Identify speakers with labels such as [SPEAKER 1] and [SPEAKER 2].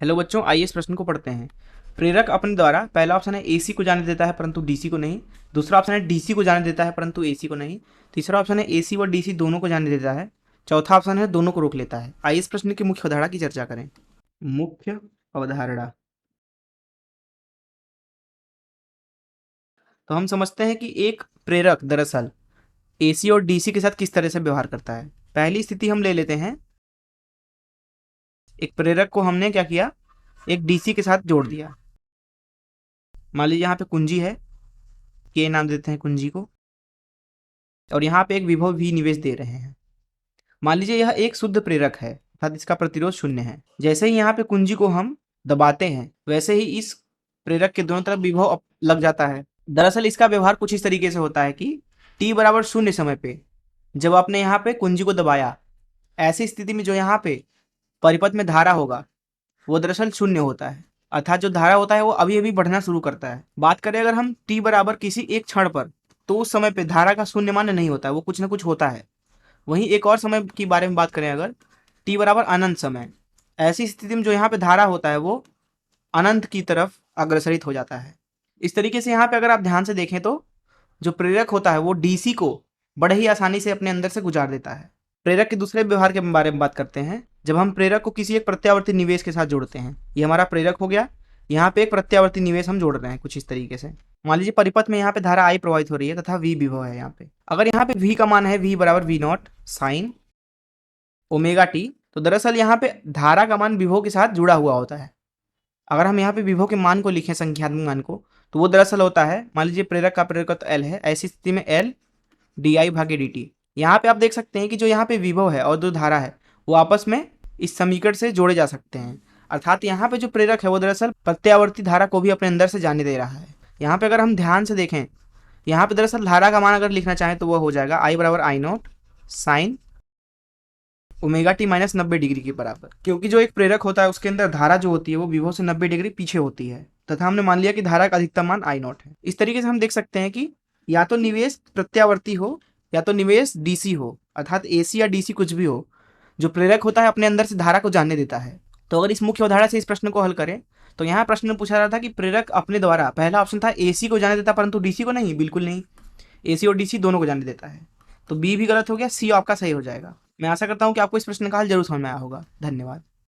[SPEAKER 1] Hello बच्चों, आइए इस प्रश्न को पढ़ते हैं। प्रेरक अपने द्वारा, पहला ऑप्शन है एसी को जाने देता है परंतु डीसी को नहीं। दूसरा ऑप्शन है डीसी को जाने देता है परंतु एसी को नहीं। तीसरा ऑप्शन है एसी व डीसी दोनों को जाने देता है। चौथा ऑप्शन है दोनों को रोक लेता है। आइए इस प्रश्न की मुख्य अवधारणा की चर्चा करें। मुख्य अवधारणा। तो हम समझते हैं कि एक प्रेरक दरअसल एसी और डीसी के साथ किस तरह से व्यवहार करता है। पहली स्थिति हम ले लेते हैं। एक प्रेरक को हमने क्या किया, एक डीसी के साथ जोड़ दिया। मान लीजिए यहाँ पे कुंजी है, के नाम देते हैं कुंजी को, और यहाँ पे एक विभव भी निवेश दे रहे हैं। मान लीजिए यह एक शुद्ध प्रेरक है अर्थात इसका प्रतिरोध शून्य है। जैसे ही यहाँ पे कुंजी को हम दबाते हैं वैसे ही इस प्रेरक के दोनों तरफ विभव लग जाता है। दरअसल इसका व्यवहार कुछ इस तरीके से होता है कि t बराबर 0 समय पे जब आपने यहाँ पे कुंजी को दबाया, ऐसी स्थिति में जो यहाँ पे परिपथ में धारा होगा वो दरअसल शून्य होता है, अर्थात जो धारा होता है वो अभी अभी बढ़ना शुरू करता है। बात करें अगर हम t बराबर किसी एक क्षण पर, तो उस समय पे धारा का शून्य मान नहीं होता है, वो कुछ ना कुछ होता है। वहीं एक और समय की बारे में बात करें अगर, t बराबर अनंत समय, ऐसी स्थिति में जो यहाँ पे धारा होता है वो अनंत की तरफ अग्रसरित हो जाता है। इस तरीके से यहाँ पे अगर आप ध्यान से देखें तो जो प्रेरक होता है वो डीसी को बड़े ही आसानी से अपने अंदर से गुजार देता है। प्रेरक के दूसरे व्यवहार के बारे में बात करते हैं। जब हम प्रेरक को किसी एक प्रत्यावर्ती निवेश के साथ जोड़ते हैं, ये हमारा प्रेरक हो गया, यहाँ पे एक प्रत्यावर्ती निवेश हम जोड़ रहे हैं कुछ इस तरीके से। मान लीजिए परिपथ में यहाँ पे धारा आई प्रवाहित हो रही है तथा वी विभव है। यहाँ पे अगर यहाँ पे वी का मान है वी बराबर v naught sine omega t, तो दरअसल यहाँ पे धारा का मान विभव के साथ जुड़ा हुआ होता है। अगर हम यहाँ पे विभव के मान को लिखें, संख्यात्मक मान को, तो वो दरअसल होता है, मान लीजिए प्रेरक का प्रेरकत्व एल है, ऐसी स्थिति में एल डी आई भागे डी टी। यहाँ पे आप देख सकते हैं कि जो यहाँ पे विभव है और जो धारा है वो आपस में इस समीकरण से जोड़े जा सकते हैं। अर्थात यहाँ पे जो प्रेरक है वो दरअसल प्रत्यावर्ती धारा को भी अपने अंदर से जाने दे रहा है। यहाँ पे अगर हम ध्यान से देखें, यहाँ पे दरअसल धारा का मान अगर लिखना चाहें तो वो हो जाएगा आई बराबर I naught sine omega t minus 90 degree के बराबर, क्योंकि जो एक प्रेरक होता है उसके अंदर धारा जो होती है वो विभव से 90 डिग्री पीछे होती है तथा हमने मान लिया कि धारा का अधिकतम मान आई नॉट है। इस तरीके से हम देख सकते हैं कि या तो निवेश प्रत्यावर्ती हो या तो निवेश डीसी हो, अर्थात एसी या डीसी कुछ भी हो, जो प्रेरक होता है अपने अंदर से धारा को जानने देता है। तो अगर इस मुख्य अवधारणा से इस प्रश्न को हल करें तो यहाँ प्रश्न में पूछा रहा था कि प्रेरक अपने द्वारा, पहला ऑप्शन था एसी को जाने देता परंतु डीसी को नहीं, बिल्कुल नहीं, एसी और डीसी दोनों को जाने देता है। तो बी भी गलत हो गया, सी आपका सही हो जाएगा। मैं आशा करता हूँ कि आपको इस प्रश्न का हल जरूर समझ में आया होगा। धन्यवाद।